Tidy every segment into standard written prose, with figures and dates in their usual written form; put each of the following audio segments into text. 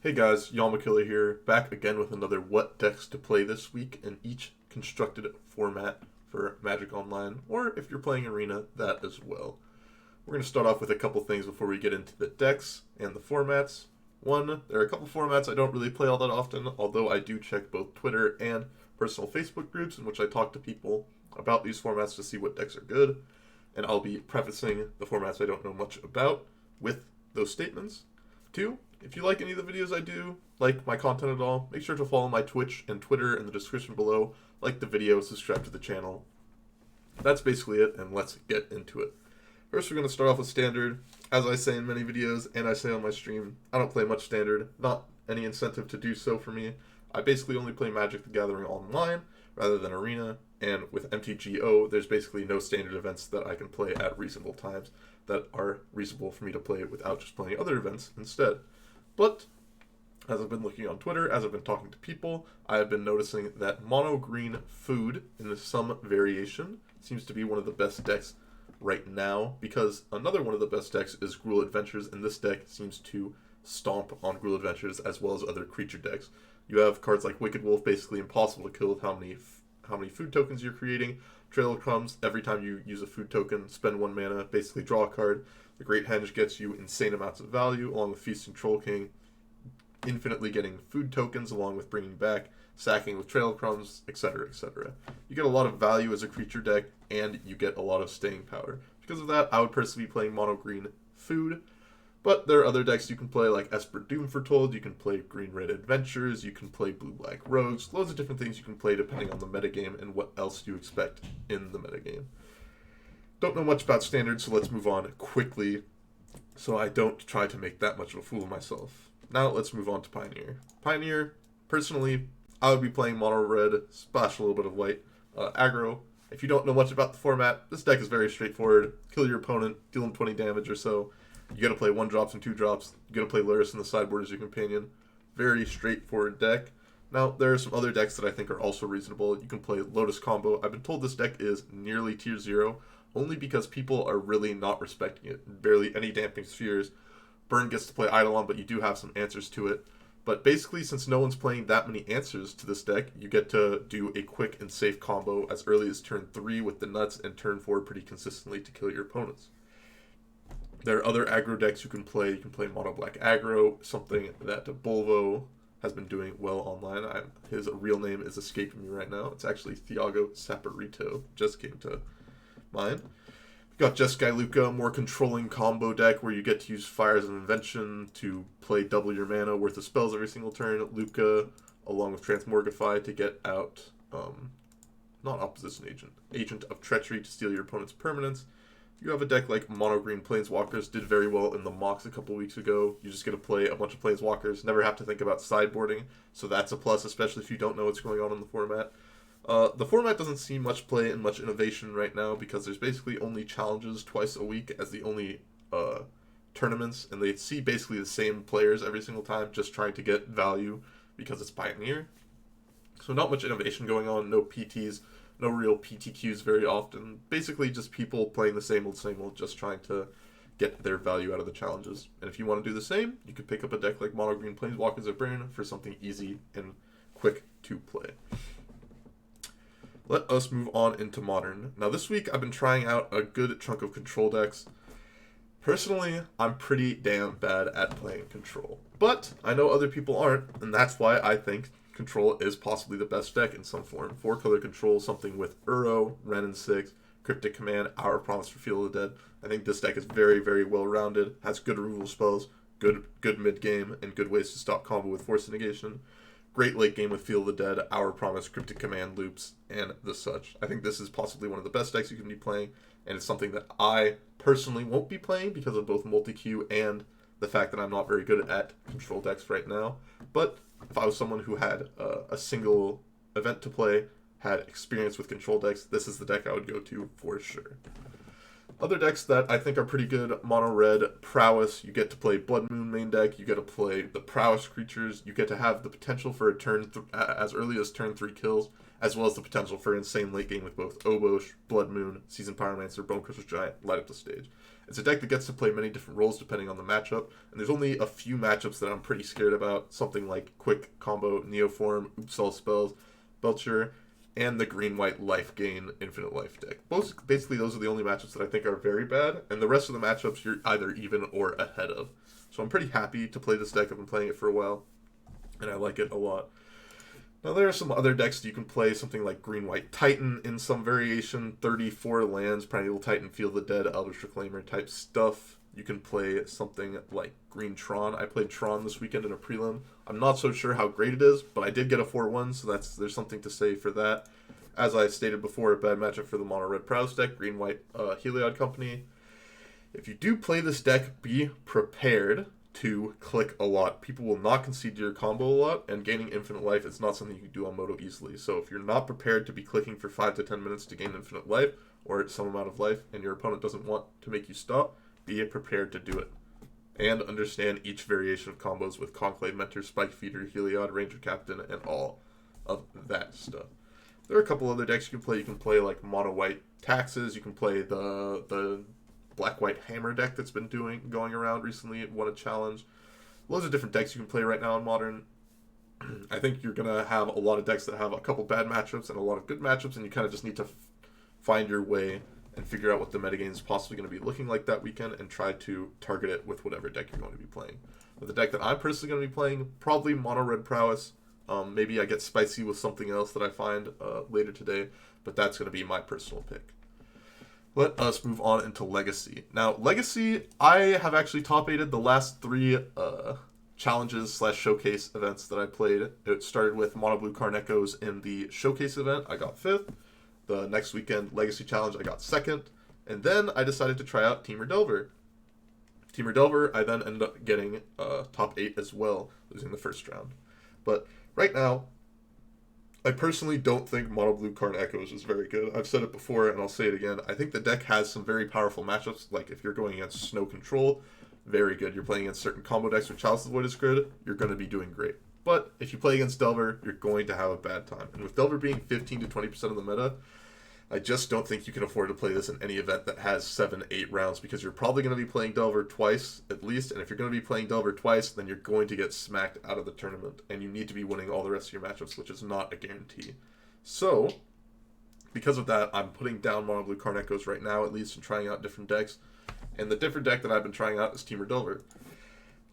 Hey guys, Yamakiller here, back again with another What Decks to Play this week in each constructed format for Magic Online, or if you're playing Arena, that as well. We're going to start off with a couple things before we get into the decks and the formats. One, there are a couple formats I don't really play all that often, although I do check both Twitter and personal Facebook groups in which I talk to people about these formats to see what decks are good, and I'll be prefacing the formats I don't know much about with those statements. Two, if you like any of the videos I do, like my content at all, make sure to follow my Twitch and Twitter in the description below, like the video, subscribe to the channel. That's basically it, and let's get into it. First, we're going to start off with Standard. As I say in many videos, and I say on my stream, I don't play much Standard. Not any incentive to do so for me. I basically only play Magic the Gathering online, rather than Arena, and with MTGO, there's basically no Standard events that I can play at reasonable times that are reasonable for me to play without just playing other events instead. But, as I've been looking on Twitter, as I've been talking to people, I have been noticing that mono green food in some variation seems to be one of the best decks right now, because another one of the best decks is Gruul Adventures, and this deck seems to stomp on Gruul Adventures as well as other creature decks. You have cards like Wicked Wolf, basically impossible to kill with how many food tokens you're creating. Trail of Crumbs, every time you use a food token, spend 1 mana, basically draw a card. The Great Henge gets you insane amounts of value, along with Feasting Troll King, infinitely getting food tokens, along with bringing back, sacking with Trail of Crumbs, etc., etc. You get a lot of value as a creature deck, and you get a lot of staying power. Because of that, I would personally be playing mono green food. But there are other decks you can play, like Esper Doom Foretold, you can play Green-Red Adventures, you can play Blue-Black Rogues, loads of different things you can play depending on the metagame and what else you expect in the metagame. Don't know much about Standard, so let's move on quickly so I don't try to make that much of a fool of myself. Now let's move on to Pioneer. Pioneer, personally, I would be playing mono red, splash a little bit of white, aggro. If you don't know much about the format, this deck is very straightforward. Kill your opponent, deal him 20 damage or so. You gotta play 1-drops and 2-drops. You gotta play Luris in the sideboard as your companion. Very straightforward deck. Now, there are some other decks that I think are also reasonable. You can play Lotus Combo. I've been told this deck is nearly tier 0, only because people are really not respecting it. Barely any Damping Spheres. Burn gets to play Eidolon, but you do have some answers to it. But basically, since no one's playing that many answers to this deck, you get to do a quick and safe combo as early as turn 3 with the nuts and turn 4 pretty consistently to kill your opponents. There are other aggro decks you can play. You can play Mono Black Aggro, something that Bolvo has been doing well online. His real name is escaping me right now. It's actually Thiago Saporito. Just came to mind. We've got Jeskai Luca, a more controlling combo deck where you get to use Fires of Invention to play double your mana worth of spells every single turn. Luca, along with Transmogrify to get out, not Opposition Agent, Agent of Treachery to steal your opponent's permanents. You have a deck like Mono Green Planeswalkers, did very well in the mocks a couple weeks ago. You just get to play a bunch of Planeswalkers, never have to think about sideboarding, so that's a plus, especially if you don't know what's going on in the format. The format doesn't see much play and much innovation right now because there's basically only challenges twice a week as the only tournaments, and they see basically the same players every single time just trying to get value because it's Pioneer. So not much innovation going on, no PTs. No real PTQs very often. Basically just people playing the same old, just trying to get their value out of the challenges. And if you want to do the same, you could pick up a deck like Mono Green Planeswalkers or Burn for something easy and quick to play. Let us move on into Modern. Now this week I've been trying out a good chunk of control decks. Personally, I'm pretty damn bad at playing control. But I know other people aren't, and that's why I think Control is possibly the best deck in some form. 4-color Control, something with Uro, Ren and 6, Cryptic Command, Our Promise for Field of the Dead. I think this deck is very, very well rounded, has good removal spells, good mid-game, and good ways to stop combo with Force Negation. Great late game with Field of the Dead, Our Promise, Cryptic Command loops, and the such. I think this is possibly one of the best decks you can be playing, and it's something that I personally won't be playing because of both multi-queue and the fact that I'm not very good at control decks right now. But if I was someone who had a single event to play, had experience with control decks, this is the deck I would go to for sure. Other decks that I think are pretty good, Mono Red, Prowess, you get to play Blood Moon main deck, you get to play the Prowess creatures, you get to have the potential for a as early as turn 3 kills, as well as the potential for insane late game with both Obosh, Blood Moon, Seasoned Pyromancer, Bone Crusher Giant light up the stage. It's a deck that gets to play many different roles depending on the matchup, and there's only a few matchups that I'm pretty scared about, something like Quick Combo, Neoform, Oops All Spells, Belcher, and the green-white life gain infinite life deck. Basically, those are the only matchups that I think are very bad, and the rest of the matchups you're either even or ahead of. So I'm pretty happy to play this deck. I've been playing it for a while, and I like it a lot. Now there are some other decks that you can play, something like Green-White Titan in some variation, 34 lands, Primeval Titan, Field of the Dead, Eldritch Reclaimer type stuff. You can play something like Green Tron. I played Tron this weekend in a prelim. I'm not so sure how great it is, but I did get a 4-1, so there's something to say for that. As I stated before, a bad matchup for the Mono Red Prowess deck, Green-White Heliod Company. If you do play this deck, be prepared to click a lot. People will not concede to your combo a lot, and gaining infinite life is not something you can do on Moto easily. So if you're not prepared to be clicking for 5 to 10 minutes to gain infinite life, or some amount of life, and your opponent doesn't want to make you stop, be prepared to do it. And understand each variation of combos with Conclave Mentor, Spike Feeder, Heliod, Ranger Captain, and all of that stuff. There are a couple other decks you can play. You can play like Mono White Taxes. You can play the Black-White Hammer deck that's been going around recently. It won a challenge. Loads of different decks you can play right now in Modern. I think you're going to have a lot of decks that have a couple bad matchups and a lot of good matchups, and you kind of just need to find your way and figure out what the metagame is possibly going to be looking like that weekend and try to target it with whatever deck you're going to be playing. But the deck that I'm personally going to be playing, probably Mono Red Prowess. Maybe I get spicy with something else that I find later today, but that's going to be my personal pick. Let us move on into Legacy. Now, Legacy, I have actually top-8'd the last 3 challenges / showcase events that I played. It started with Mono Blue Karn Echoes in the showcase event. I got 5th. The next weekend Legacy Challenge, I got 2nd. And then I decided to try out Temur Delver. Temur Delver, I then ended up getting top 8 as well, losing the first round. But right now, I personally don't think Mono Blue Karn Echoes is very good. I've said it before, and I'll say it again. I think the deck has some very powerful matchups, like if you're going against Snow Control, very good. You're playing against certain combo decks with Chalice of the Void's Grid, you're going to be doing great. But if you play against Delver, you're going to have a bad time. And with Delver being 15 to 20% of the meta, I just don't think you can afford to play this in any event that has 7-8 rounds, because you're probably going to be playing Delver twice at least, and if you're going to be playing Delver twice, then you're going to get smacked out of the tournament, and you need to be winning all the rest of your matchups, which is not a guarantee. So, because of that, I'm putting down Mono Blue Karn Echoes right now at least and trying out different decks, and the different deck that I've been trying out is Temur Delver.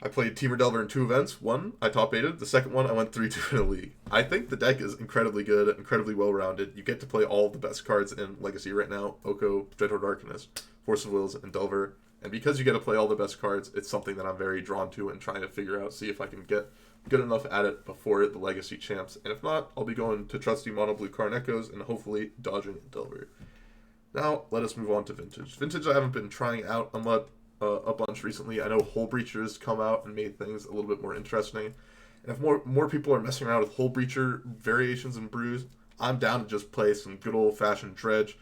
I played Temur Delver in 2 events. One, I top-8'd. The second one, I went 3-2 in a league. I think the deck is incredibly good, incredibly well-rounded. You get to play all the best cards in Legacy right now. Oko, Dreadhorde Arcanist, Force of Wills, and Delver. And because you get to play all the best cards, it's something that I'm very drawn to and trying to figure out, see if I can get good enough at it before the Legacy Champs. And if not, I'll be going to trusty Mono Blue Karn Echoes and hopefully dodging Delver. Now, let us move on to Vintage. Vintage I haven't been trying out a bunch recently. I know Hole Breachers come out and made things a little bit more interesting. And if more people are messing around with Hole Breacher variations and brews, I'm down to just play some good old-fashioned dredge.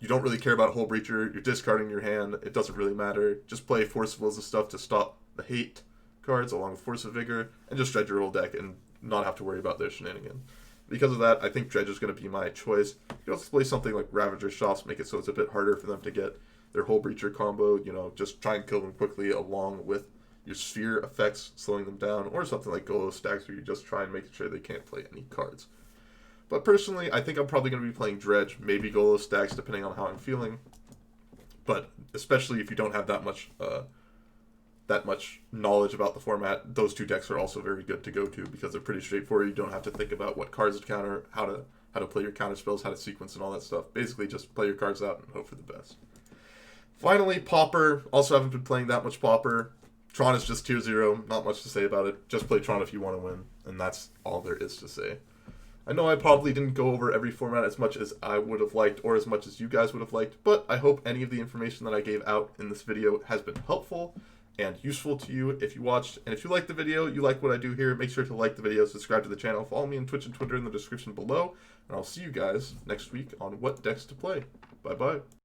You don't really care about Hole Breacher. You're discarding your hand. It doesn't really matter. Just play Force of Wills and stuff to stop the hate cards along with Force of Vigor, and just dredge your whole deck and not have to worry about their shenanigans. Because of that, I think dredge is going to be my choice. You can also play something like Ravager Shops, make it so it's a bit harder for them to get their Hole Breacher combo, just try and kill them quickly along with your sphere effects slowing them down, or something like Golo Stacks where you just try and make sure they can't play any cards. But personally, I think I'm probably going to be playing Dredge, maybe Golo Stacks, depending on how I'm feeling. But especially if you don't have that much knowledge about the format, those 2 decks are also very good to go to because they're pretty straightforward. You don't have to think about what cards to counter, how to play your counter spells, how to sequence, and all that stuff. Basically, just play your cards out and hope for the best. Finally, Pauper. Also haven't been playing that much Pauper. Tron is just tier 0. Not much to say about it. Just play Tron if you want to win. And that's all there is to say. I know I probably didn't go over every format as much as I would have liked or as much as you guys would have liked, but I hope any of the information that I gave out in this video has been helpful and useful to you if you watched. And if you liked the video, you like what I do here, make sure to like the video, subscribe to the channel, follow me on Twitch and Twitter in the description below, and I'll see you guys next week on What Decks to Play. Bye-bye.